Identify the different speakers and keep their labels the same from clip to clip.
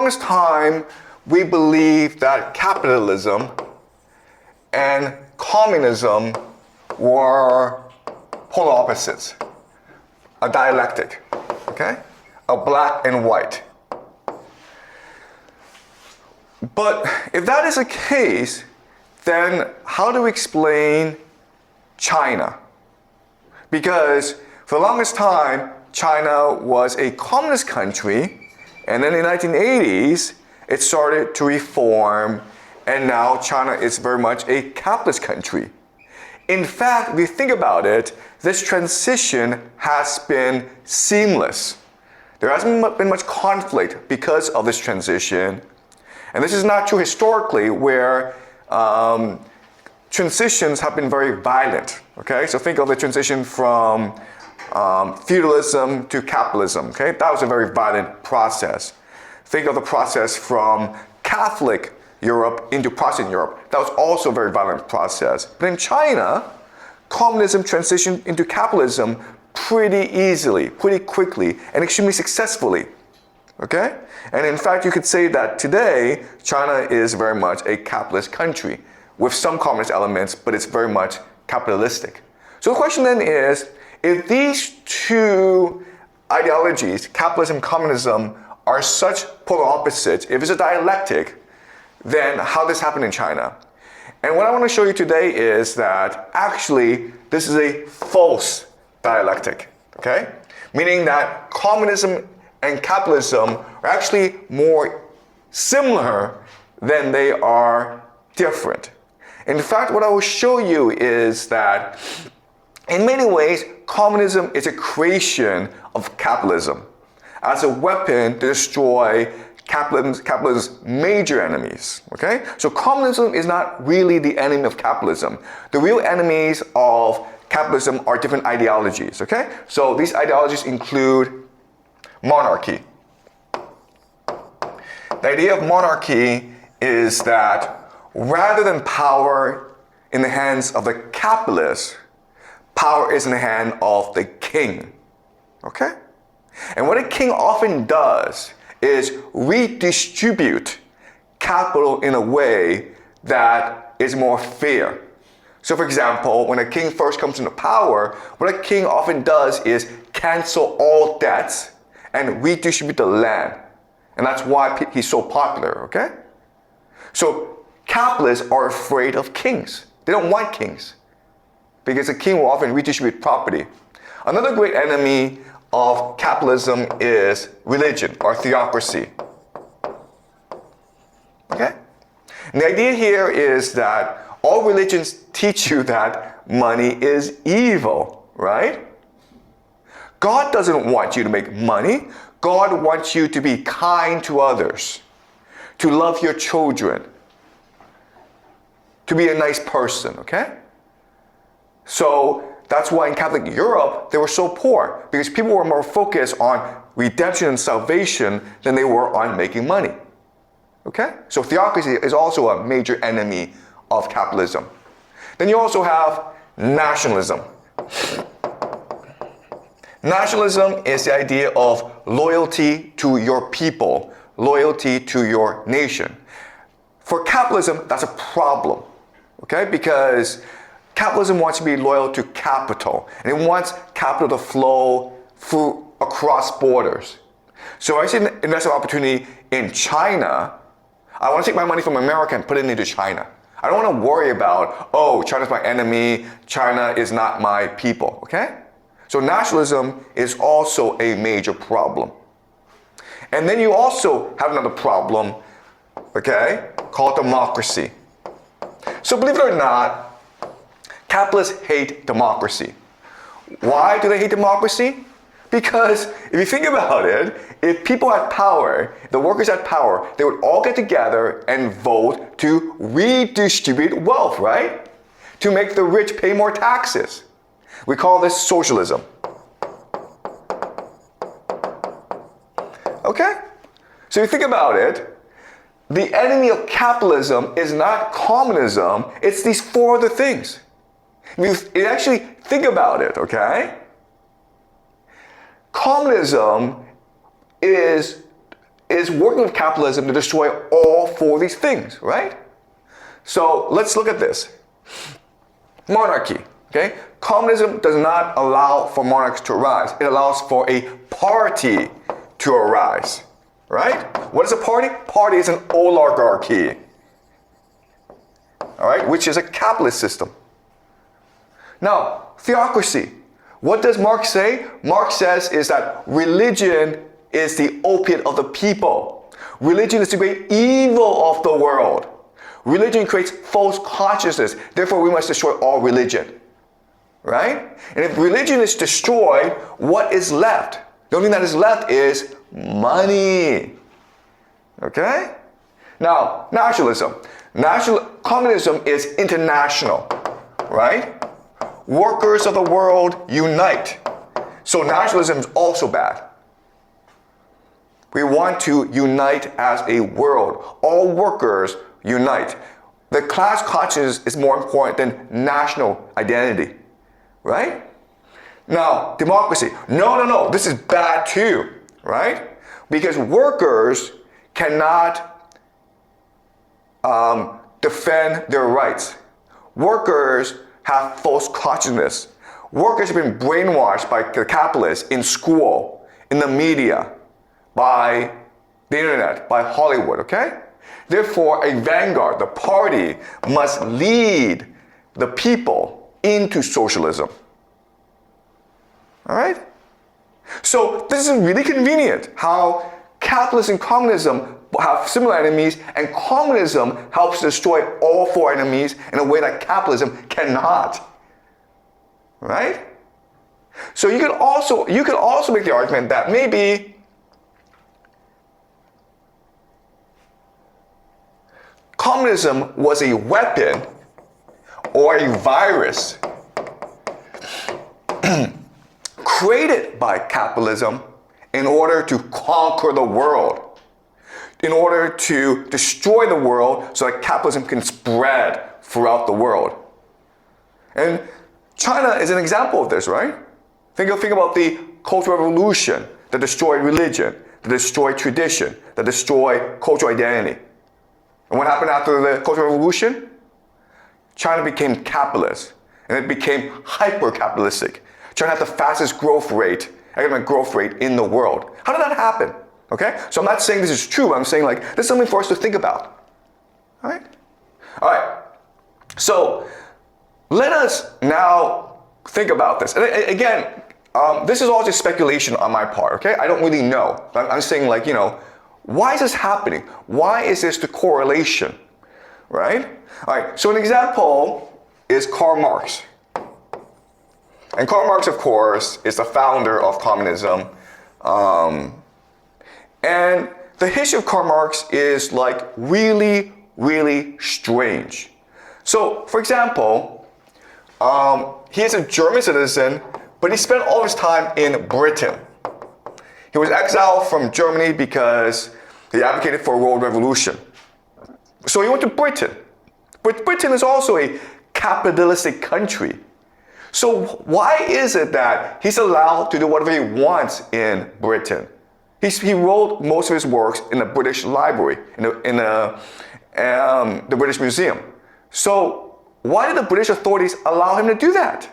Speaker 1: longest time, we believed that capitalism and communism were polar opposites, a dialectic, okay? A black and white. But if that is the case, then how do we explain China? Because for the longest time, China was a communist country, and then in the 1980s, it started to reform, and now China is very much a capitalist country. In fact, if you think about it, this transition has been seamless. There hasn't been much conflict because of this transition. And this is not true historically, where transitions have been very violent, okay? So think of the transition from feudalism to capitalism, okay? That was a very violent process. Think of the process from Catholic Europe into Protestant Europe. That was also a very violent process. But in China, communism transitioned into capitalism pretty easily, pretty quickly, and extremely successfully, okay? And in fact, you could say that today, China is very much a capitalist country with some communist elements, but it's very much capitalistic. So the question then is, if these two ideologies, capitalism and communism, are such polar opposites, if it's a dialectic, then how does this happen in China? And what I want to show you today is that actually this is a false dialectic, okay? Meaning that communism and capitalism are actually more similar than they are different. In fact, what I will show you is that in many ways, communism is a creation of capitalism as a weapon to destroy capitalism's major enemies, okay? So communism is not really the enemy of capitalism. The real enemies of capitalism are different ideologies, okay? So these ideologies include monarchy. The idea of monarchy is that rather than power in the hands of the capitalist, power is in the hand of the king, okay? And what a king often does is redistribute capital in a way that is more fair. So for example, when a king first comes into power, what a king often does is cancel all debts and redistribute the land. And that's why he's so popular, okay? So capitalists are afraid of kings. They don't want kings because a king will often redistribute property. Another great enemy of capitalism is religion or theocracy, okay? And the idea here is that all religions teach you that money is evil, right? God doesn't want you to make money. God wants you to be kind to others, to love your children, to be a nice person, okay? So that's why in Catholic Europe, they were so poor, because people were more focused on redemption and salvation than they were on making money, okay? So theocracy is also a major enemy of capitalism. Then you also have nationalism. Nationalism is the idea of loyalty to your people, loyalty to your nation. For capitalism, that's a problem, okay? Because capitalism wants to be loyal to capital, and it wants capital to flow through across borders. So I see an investment opportunity in China. I want to take my money from America and put it into China. I don't want to worry about, oh, China's my enemy, China is not my people, okay? So nationalism is also a major problem. And then you also have another problem, okay, called democracy. So believe it or not, capitalists hate democracy. Why do they hate democracy? Because if you think about it, if people had power, the workers had power, they would all get together and vote to redistribute wealth, right? To make the rich pay more taxes. We call this socialism. Okay? So you think about it, the enemy of capitalism is not communism, it's these four other things. If you actually think about it, okay? Communism is is working with capitalism to destroy all four of these things, right? So let's look at this. Monarchy, okay? Communism does not allow for monarchs to arise. It allows for a party to arise, right? What is a party? Party is an oligarchy, all right, which is a capitalist system. Now, theocracy. What does Marx say? Marx says is that religion is the opiate of the people. Religion is the great evil of the world. Religion creates false consciousness. Therefore, we must destroy all religion. Right? And if religion is destroyed, what is left? The only thing that is left is money. Okay? Now, nationalism. Communism is international. Right? Workers of the world unite. So nationalism is also bad. We want to unite as a world. All workers unite. The class consciousness is more important than national identity, right? Now, democracy. No, this is bad too, right? Because workers cannot defend their rights. Workers have false consciousness. Workers have been brainwashed by the capitalists in school, in the media, by the internet, by Hollywood, okay? Therefore, a vanguard, the party, must lead the people into socialism. All right? So this is really convenient how capitalism and communism have similar enemies, and communism helps destroy all four enemies in a way that capitalism cannot. Right? So you could also make the argument that maybe communism was a weapon or a virus created by capitalism in order to conquer the world, in order to destroy the world so that capitalism can spread throughout the world. And China is an example of this, right? Think about the Cultural Revolution that destroyed religion, that destroyed tradition, that destroyed cultural identity. And what happened after the Cultural Revolution? China became capitalist, and it became hyper-capitalistic. China had the fastest economic growth rate in the world. How did that happen? Okay? So I'm not saying this is true, I'm saying like, this is something for us to think about. All right? All right. So let us now think about this. And again, this is all just speculation on my part, okay? I don't really know. I'm saying like, why is this happening? Why is this the correlation, right? All right, so an example is Karl Marx. And Karl Marx, of course, is the founder of communism. And the history of Karl Marx is like really, really strange. So, for example, he is a German citizen, but he spent all his time in Britain. He was exiled from Germany because he advocated for a world revolution. So he went to Britain. But Britain is also a capitalistic country. So why is it that he's allowed to do whatever he wants in Britain? He wrote most of his works in the British Library, in the British Museum. So why did the British authorities allow him to do that?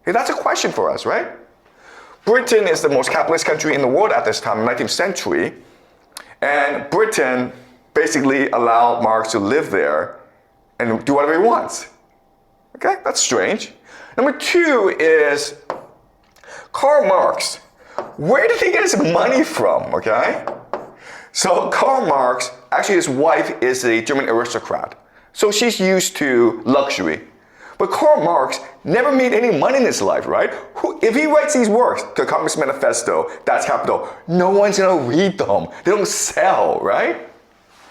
Speaker 1: Okay, that's a question for us, right? Britain is the most capitalist country in the world at this time, in the 19th century. And Britain basically allowed Marx to live there and do whatever he wants. Okay, that's strange. Number two is Karl Marx. Where did he get his money from, okay? So Karl Marx, actually his wife is a German aristocrat. So she's used to luxury. But Karl Marx never made any money in his life, right? If he writes these works, the Communist Manifesto, that's Capital, no one's gonna read them. They don't sell, right?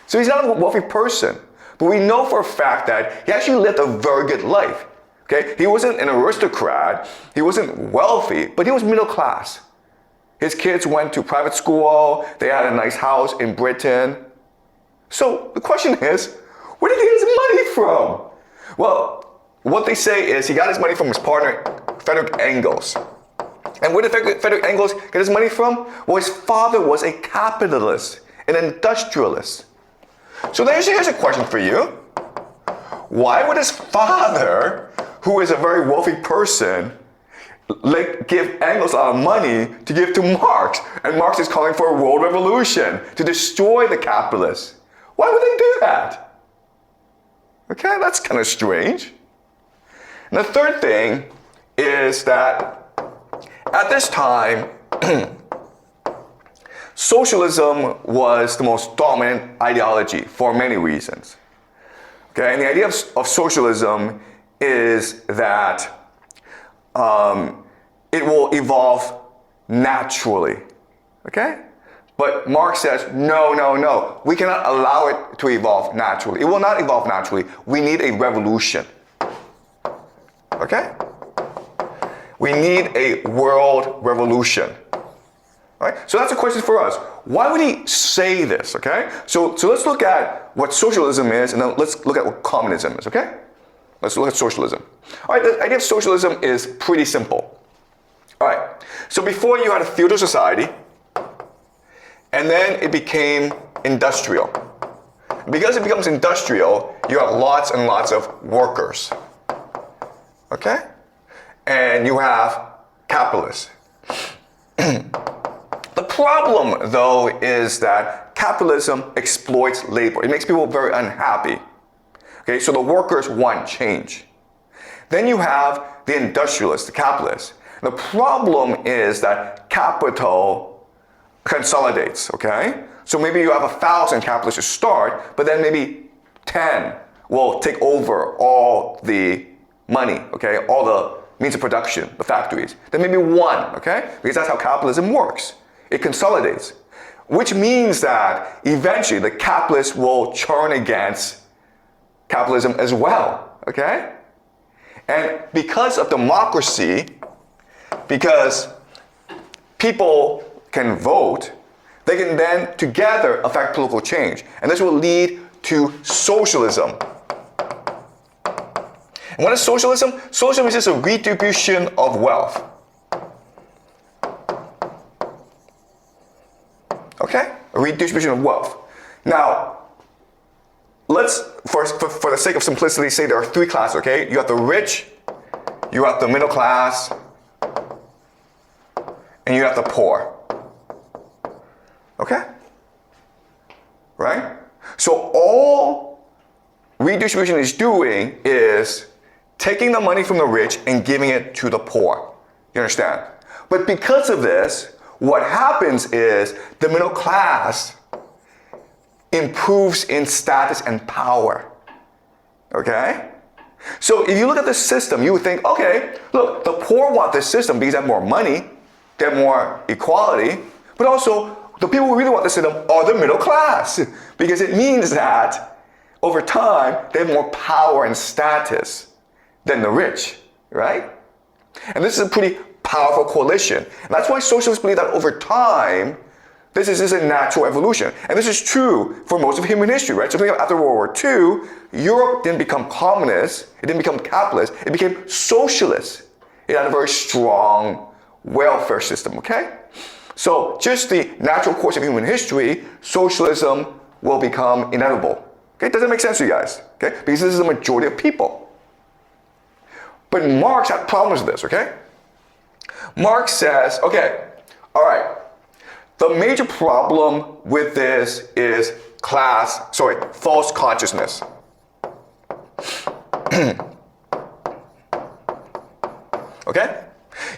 Speaker 1: So he's not a wealthy person. But we know for a fact that he actually lived a very good life. Okay? He wasn't an aristocrat, he wasn't wealthy, but he was middle class. His kids went to private school, they had a nice house in Britain. So the question is, where did he get his money from? Well, what they say is he got his money from his partner, Friedrich Engels. And where did Friedrich Engels get his money from? Well, his father was a capitalist. an industrialist. So here's a question for you. Why would his father, who is a very wealthy person, give Engels a lot of money to give to Marx? And Marx is calling for a world revolution to destroy the capitalists. Why would they do that? Okay, that's kind of strange. And the third thing is that at this time, socialism was the most dominant ideology for many reasons. Okay, and the idea of socialism is that it will evolve naturally. Okay? But Marx says, no, we cannot allow it to evolve naturally. It will not evolve naturally. We need a revolution. Okay? We need a world revolution. Right? So that's a question for us. Why would he say this? Okay? So let's look at what socialism is, and then let's look at what communism is. Okay? Let's look at socialism. All right, the idea of socialism is pretty simple. All right, so before you had a feudal society, and then it became industrial. Because it becomes industrial, you have lots and lots of workers. Okay? And you have capitalists. The problem, though, is that capitalism exploits labor. It makes people very unhappy. Okay, so the workers want change. Then you have the industrialists, the capitalists. The problem is that capital consolidates, okay? So maybe you have 1,000 capitalists to start, but then maybe 10 will take over all the money, okay? All the means of production, the factories. Then maybe one, okay? Because that's how capitalism works. It consolidates, which means that eventually the capitalists will turn against capitalism as well, okay? And because of democracy, because people can vote, they can then together affect political change. And this will lead to socialism. And what is socialism? Socialism is just a redistribution of wealth. Okay? A redistribution of wealth. Now, let's, for the sake of simplicity, say there are three classes, okay? You have the rich, you have the middle class, and you have the poor. Okay? Right? So all redistribution is doing is taking the money from the rich and giving it to the poor. You understand? But because of this, what happens is the middle class improves in status and power. Okay? So if you look at the system, you would think, okay, look, the poor want this system because they have more money, they have more equality, but also the people who really want the system are the middle class because it means that over time they have more power and status than the rich, right? And this is a pretty powerful coalition. And that's why socialists believe that over time, this is just a natural evolution. And this is true for most of human history, right? So after World War II, Europe didn't become communist, it didn't become capitalist, it became socialist. It had a very strong welfare system, okay? So just the natural course of human history, socialism will become inevitable. Okay, does that make sense to you guys? Okay, because this is the majority of people. But Marx had problems with this, okay? Marx says, okay, all right, the major problem with this is false consciousness. Okay?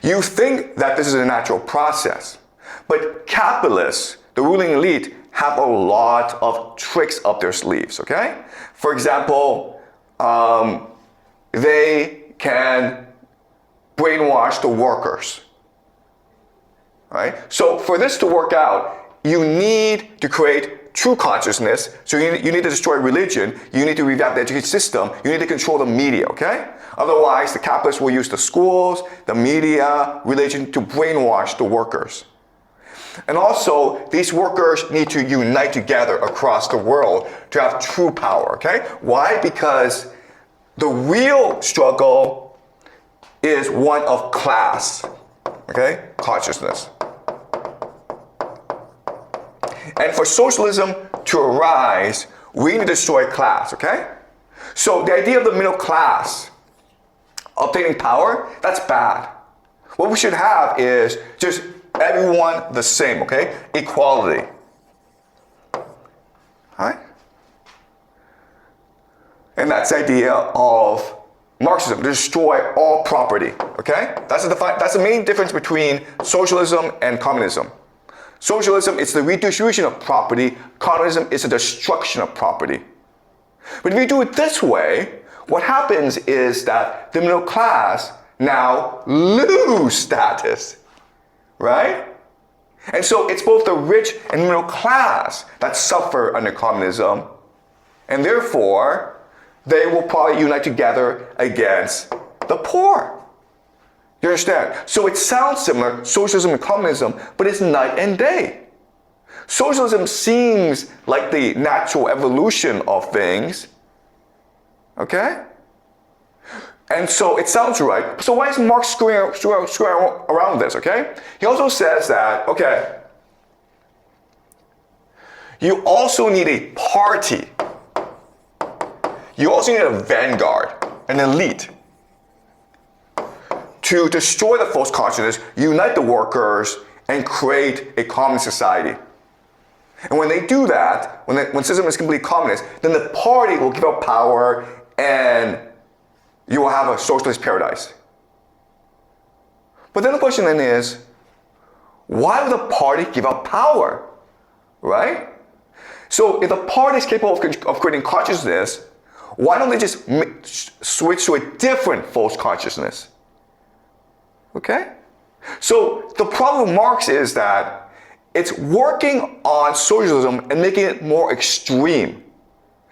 Speaker 1: You think that this is a natural process, but capitalists, the ruling elite, have a lot of tricks up their sleeves, okay? For example, they can brainwash the workers, right? So for this to work out, you need to create true consciousness. So you need to destroy religion. You need to revamp the education system. You need to control the media, okay? Otherwise, the capitalists will use the schools, the media, religion to brainwash the workers. And also, these workers need to unite together across the world to have true power, okay? Why? Because the real struggle is one of class, okay? Consciousness. And for socialism to arise, we need to destroy class, okay? So the idea of the middle class obtaining power, that's bad. What we should have is just everyone the same, okay? Equality. Alright? And that's the idea of Marxism, to destroy all property, okay? That's the main difference between socialism and communism. Socialism is the redistribution of property. Communism is the destruction of property. But if you do it this way, what happens is that the middle class now lose status, right? And so it's both the rich and middle class that suffer under communism, and therefore they will probably unite together against the poor. You understand? So it sounds similar, socialism and communism, but it's night and day. Socialism seems like the natural evolution of things, okay? And so it sounds right. So why is Marx screwing around this, okay? He also says that, okay, you also need a party. You also need a vanguard, an elite, to destroy the false consciousness, unite the workers, and create a common society. And when they do that, when system is completely communist, then the party will give up power and you will have a socialist paradise. But then the question then is, why would the party give up power, right? So if the party is capable of creating consciousness, why don't they just switch to a different false consciousness? Okay? So the problem with Marx is that it's working on socialism and making it more extreme.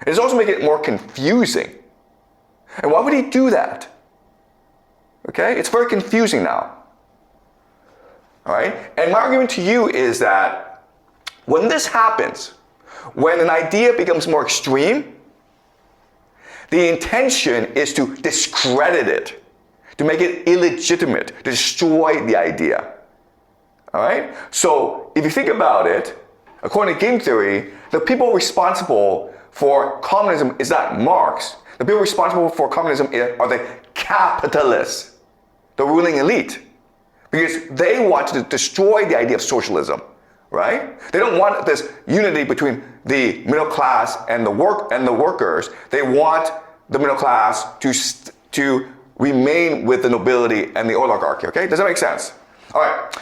Speaker 1: It's also making it more confusing. And why would he do that? Okay? It's very confusing now. All right? And my argument to you is that when this happens, when an idea becomes more extreme, the intention is to discredit it, to make it illegitimate, to destroy the idea. All right? So if you think about it, according to game theory, the people responsible for communism is not Marx. The people responsible for communism are the capitalists, the ruling elite, because they want to destroy the idea of socialism, right? They don't want this unity between the middle class and the workers. They want the middle class to remain with the nobility and the oligarchy, okay? Does that make sense? All right.